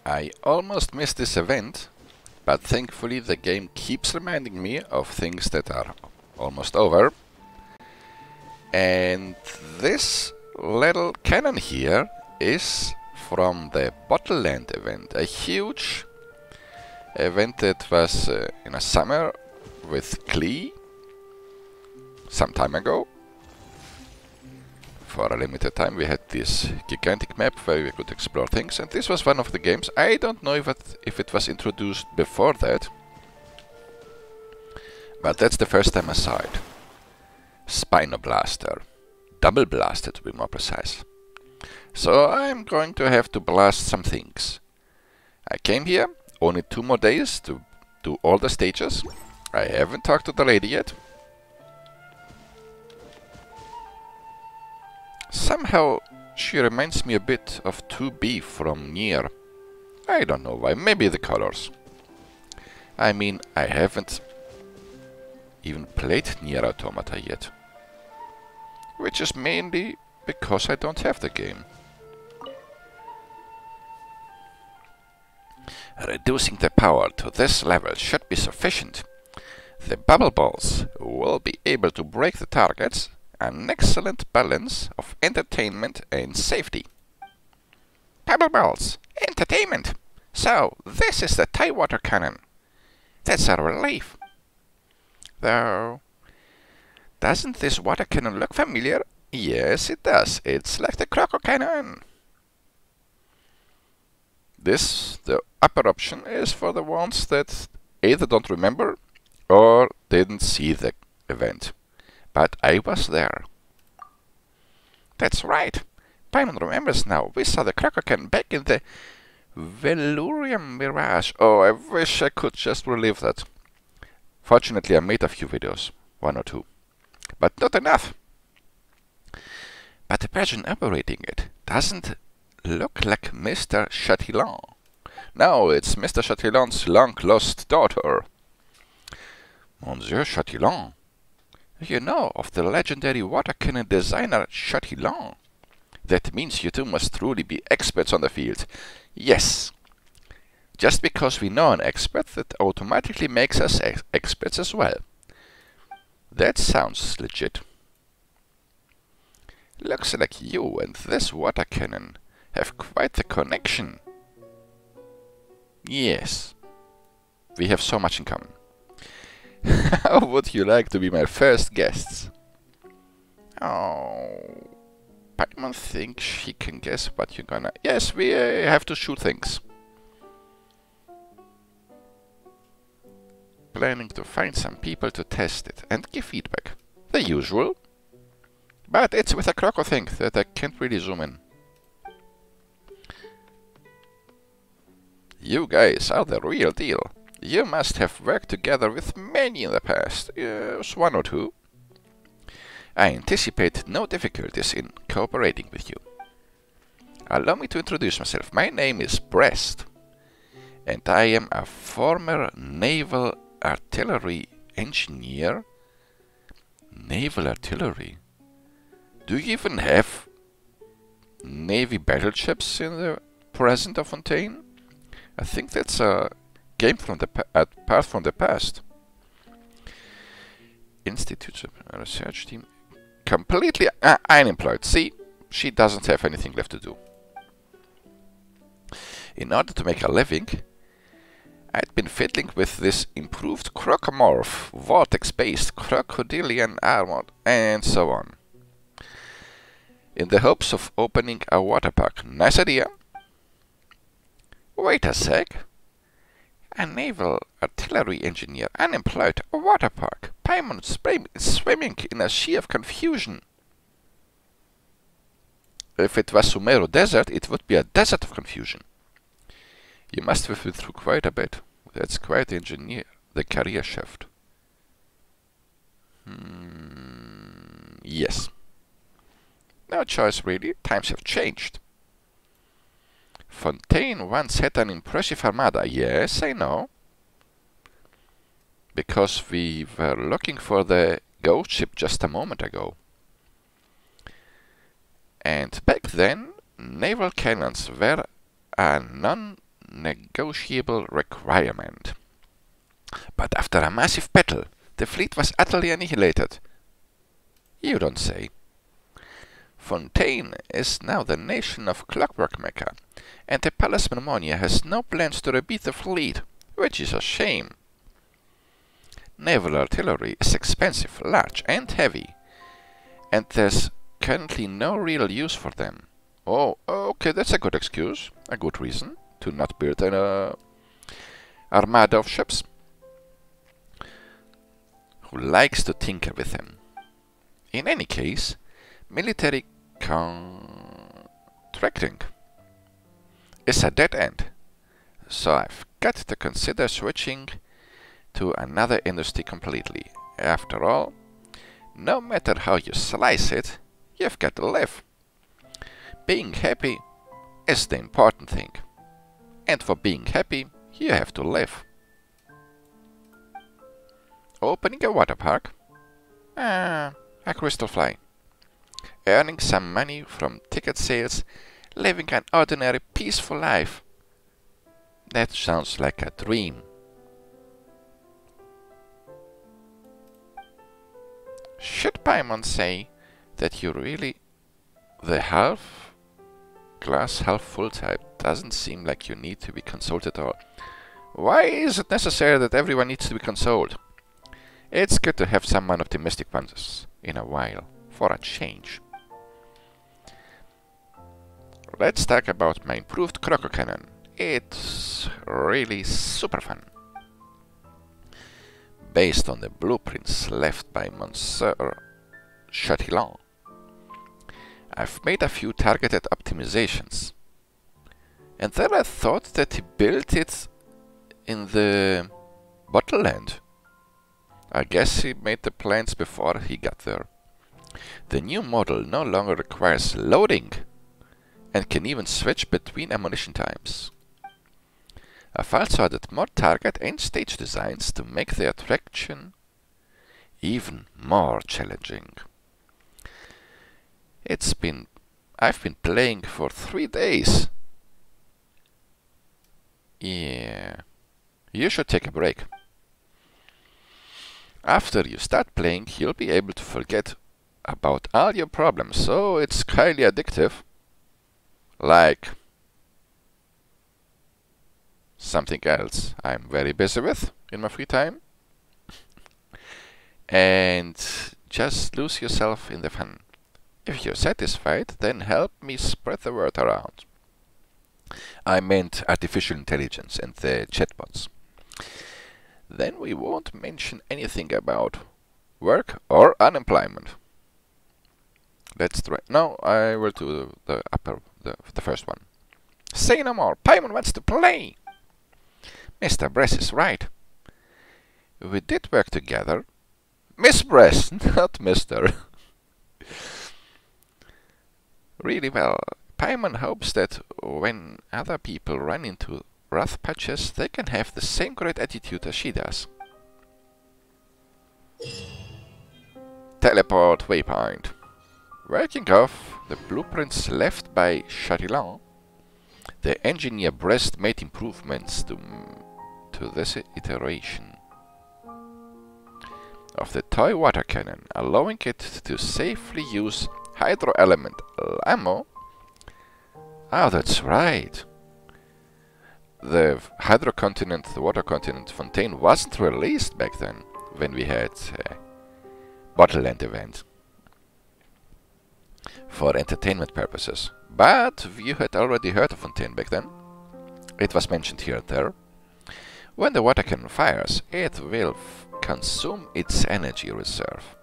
I almost missed this event, but thankfully the game keeps reminding me of things that are almost over. And this little cannon here is from the Bottleland event, a huge event that was in the summer with Klee some time ago. For a limited time we had this gigantic map where we could explore things, and this was one of the games. I don't know if it was introduced before that, but that's the first time I saw it. Spinoblaster. Double blaster to be more precise. So I'm going to have to blast some things. I came here, only 2 more days to do all the stages. I haven't talked to the lady yet. Somehow she reminds me a bit of 2B from Nier. I don't know why, maybe the colors. I mean, I haven't even played Nier Automata yet. Which is mainly because I don't have the game. Reducing the power to this level should be sufficient. The bubble balls will be able to break the targets. An excellent balance of entertainment and safety. Bubble balls, entertainment. So, this is the Thai water cannon. That's a relief. Though, doesn't this water cannon look familiar? Yes, it does. It's like the Crococannon. The upper option is for the ones that either don't remember or didn't see the event. But I was there. That's right. Paimon remembers now. We saw the Crococannon back in the Velurium Mirage. Oh, I wish I could just relive that. Fortunately, I made a few videos. 1 or 2. But not enough. But the person operating it doesn't look like Mr. Chatillon. No, it's Mr. Chatillon's long-lost daughter. Monsieur Chatillon. You know of the legendary water cannon designer Chatillon. That means you two must truly be experts on the field. Yes. Just because we know an expert, that automatically makes us experts as well. That sounds legit. Looks like you and this water cannon have quite the connection. Yes. We have so much in common. How would you like to be my first guests? Oh, Paimon thinks she can guess what you're gonna... Yes, we have to shoot things. Planning to find some people to test it and give feedback. The usual. But it's with a Croco thing that I can't really zoom in. You guys are the real deal. You must have worked together with many in the past. Yes, 1 or 2. I anticipate no difficulties in cooperating with you. Allow me to introduce myself. My name is Breast, and I am a former naval artillery engineer. Naval artillery? Do you even have navy battleships in the present of Fontaine? I think that's a game from the part from the past. Institute research team. Completely unemployed. See, she doesn't have anything left to do. In order to make a living, I'd been fiddling with this improved crocomorph, vortex-based crocodilian armor, and so on. In the hopes of opening a water park. Nice idea. Wait a sec. A naval artillery engineer, unemployed, a water park. Paimon swimming in a sea of confusion. If it was Sumeru Desert, it would be a desert of confusion. You must have been through quite a bit. That's quite the career shift. Yes. No choice really, times have changed. Fontaine once had an impressive armada. Yes, I know. Because we were looking for the ghost ship just a moment ago. And back then, naval cannons were a non-negotiable requirement. But after a massive battle, the fleet was utterly annihilated. You don't say. Fontaine is now the nation of Clockwork Mecca, and the Palace Pneumonia has no plans to rebuild the fleet, which is a shame. Naval artillery is expensive, large and heavy, and there's currently no real use for them. Oh, okay, that's a good excuse, a good reason to not build an armada of ships. Who likes to tinker with them? In any case, military contracting is a dead end, so I've got to consider switching to another industry completely. After all, no matter how you slice it, you've got to live. Being happy is the important thing, and for being happy, you have to live. Opening a water park? A crystal fly. Earning some money from ticket sales, living an ordinary, peaceful life. That sounds like a dream. Should Paimon say that you really... the glass half full type doesn't seem like you need to be consoled at all. Why is it necessary that everyone needs to be consoled? It's good to have someone optimistic once in a while, for a change. Let's talk about my improved Crococannon. It's really super fun. Based on the blueprints left by Monsieur Chatillon, I've made a few targeted optimizations. And then I thought that he built it in the Bottleland. I guess he made the plans before he got there. The new model no longer requires loading and can even switch between ammunition types. I've also added more target and stage designs to make the attraction even more challenging. I've been playing for 3 days. Yeah, you should take a break. After you start playing, you'll be able to forget about all your problems, so it's highly addictive. Like something else I'm very busy with in my free time. And just lose yourself in the fun. If you're satisfied, then help me spread the word around. I meant artificial intelligence and the chatbots. Then we won't mention anything about work or unemployment. Let's try. No, I will do the first one. Say no more. Paimon wants to play. Mr. Bress is right. We did work together. Miss Bress, not Mr. Really well. Paimon hopes that when other people run into rough patches, they can have the same great attitude as she does. Teleport waypoint. Working off the blueprints left by Chatillon, the engineer Brest made improvements to this iteration of the toy water cannon, allowing it to safely use hydro element ammo. Ah, that's right. The the water continent Fontaine wasn't released back then when we had Bottleland event for entertainment purposes. But you had already heard of Fontaine back then. It was mentioned here and there. When the water cannon fires, it will consume its energy reserve.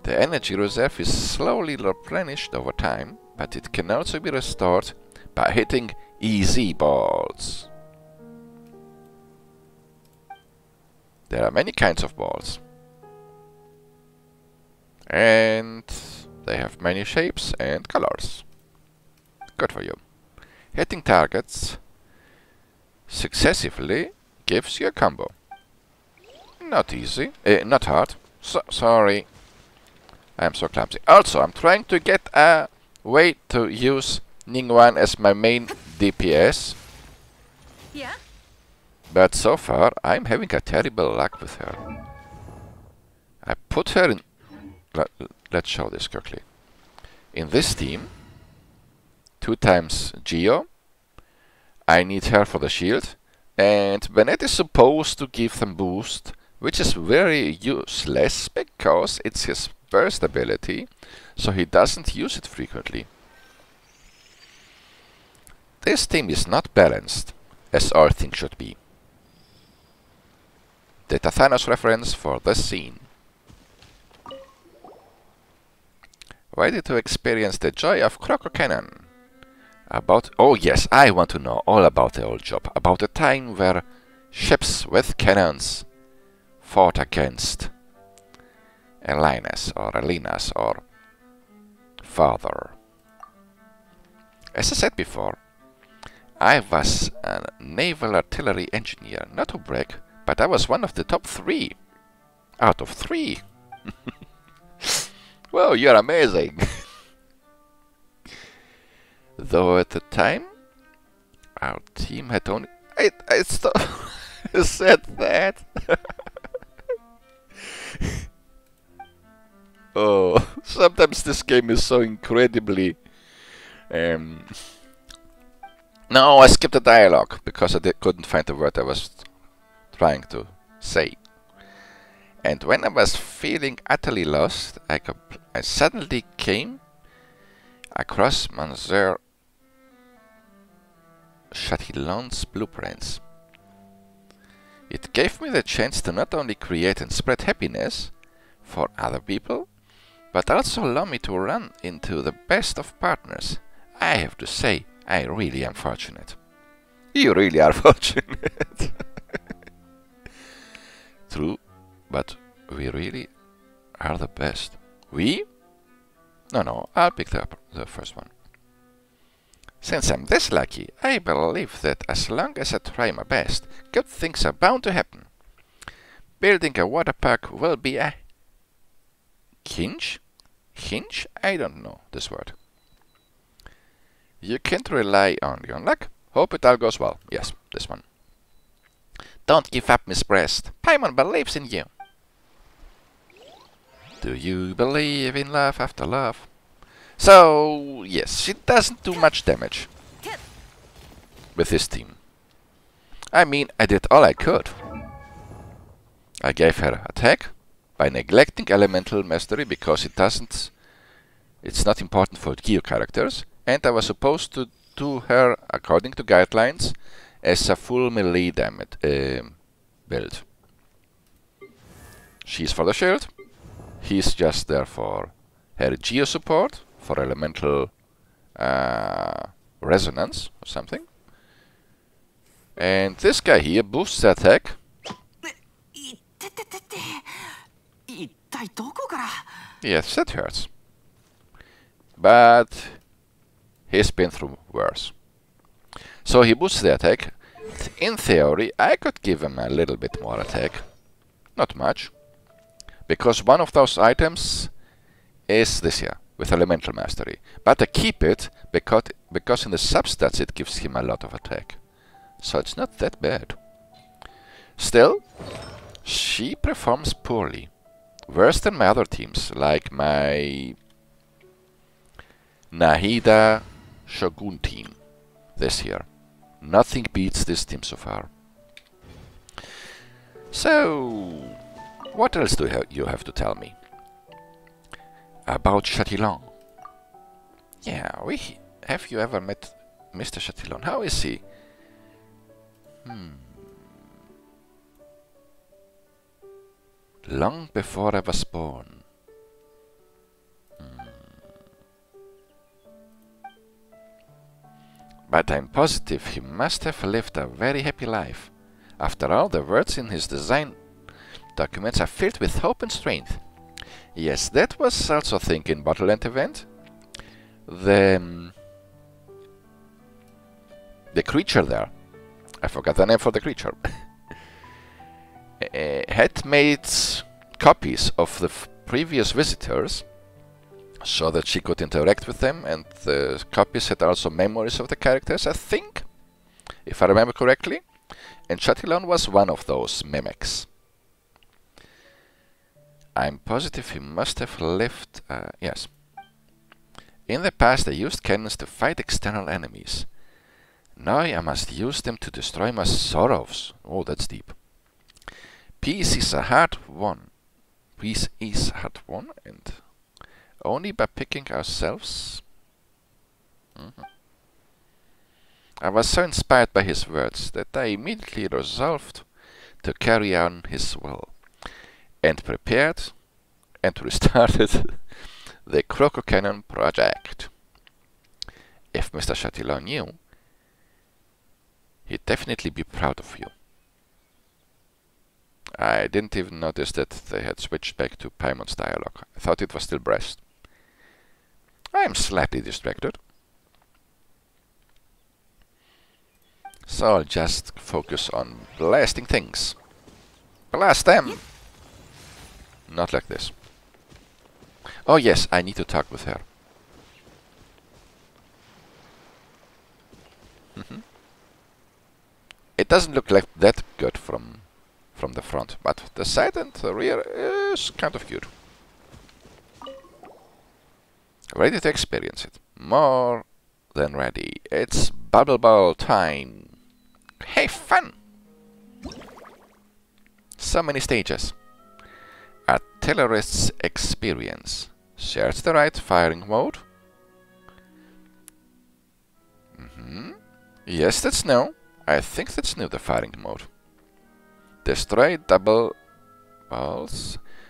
The energy reserve is slowly replenished over time, but it can also be restored by hitting easy balls. There are many kinds of balls, and they have many shapes and colors. Good for you. Hitting targets successively gives you a combo. Not easy, not hard. Sorry, I'm so clumsy. Also, I'm trying to get a way to use Ningguang as my main DPS, Yeah? But so far, I'm having a terrible luck with her. I put her in... Let's show this quickly. In this team, 2 times Geo. I need her for the shield. And Bennett is supposed to give them boost, which is very useless because it's his burst ability, so he doesn't use it frequently. This team is not balanced, as our thing should be. The Thanos reference for this scene. Ready to experience the joy of Crococannon. Oh yes, I want to know all about the old job, about the time where ships with cannons fought against Elinas or Elinas or father. As I said before, I was a naval artillery engineer, not to brag, but I was one of the top 3 out of 3. Well, you're amazing. Though at the time, our team had only... I said that. Oh, sometimes this game is so incredibly... No, I skipped the dialogue because I couldn't find the word I was trying to say. And when I was feeling utterly lost, I suddenly came across Monsieur Chatillon's blueprints. It gave me the chance to not only create and spread happiness for other people, but also allow me to run into the best of partners. I have to say, I really am fortunate. You really are fortunate. True, but we really are the best. We? No, I'll pick the first one. Since I'm this lucky, I believe that as long as I try my best, good things are bound to happen. Building a water park will be a... Hinge? Hinge? I don't know this word. You can't rely on your luck. Hope it all goes well. Yes, this one. Don't give up, Miss Breast. Paimon believes in you. Do you believe in love after love? So, yes, she doesn't do much damage with this team. I mean, I did all I could. I gave her attack by neglecting elemental mastery because it's not important for Geo characters, and I was supposed to do her, according to guidelines, as a full melee damage build. She's for the shield, he's just there for her Geo support, for elemental resonance or something. And this guy here boosts the attack. Yes, that hurts. But he's been through worse. So he boosts the attack. In theory, I could give him a little bit more attack. Not much. Because one of those items is this here, with elemental mastery. But I keep it because in the substats it gives him a lot of attack. So it's not that bad. Still, she performs poorly. Worse than my other teams, like my Nahida Shogun team this year. Nothing beats this team so far. So, what else do you have to tell me? About Chatillon. Yeah, have you ever met Mr. Chatillon? How is he? Long before I was born. But I'm positive he must have lived a very happy life. After all, the words in his design documents are filled with hope and strength. Yes, that was also a thing in Bottleland event. The creature there, I forgot the name for the creature, had made copies of the previous visitors so that she could interact with them, and the copies had also memories of the characters, I think, if I remember correctly. And Chatillon was one of those mimics. I'm positive he must have lived... yes. In the past I used cannons to fight external enemies. Now I must use them to destroy my sorrows. Oh, that's deep. Peace is a hard won. Peace is hard won, and only by picking ourselves... I was so inspired by his words that I immediately resolved to carry on his will, and prepared and restarted the Crococannon project. If Mr. Chatillon knew, he'd definitely be proud of you. I didn't even notice that they had switched back to Paimon's dialogue. I thought it was still Brest. I am slightly distracted. So I'll just focus on blasting things. Blast them! Not like this. Oh yes, I need to talk with her. It doesn't look like that good from the front, but the side and the rear is kind of cute. Ready to experience it. More than ready. It's bubble ball time. Hey, fun! So many stages. Artillerist's experience. Search the right firing mode. Yes, that's new. I think that's new, the firing mode. Destroy double balls.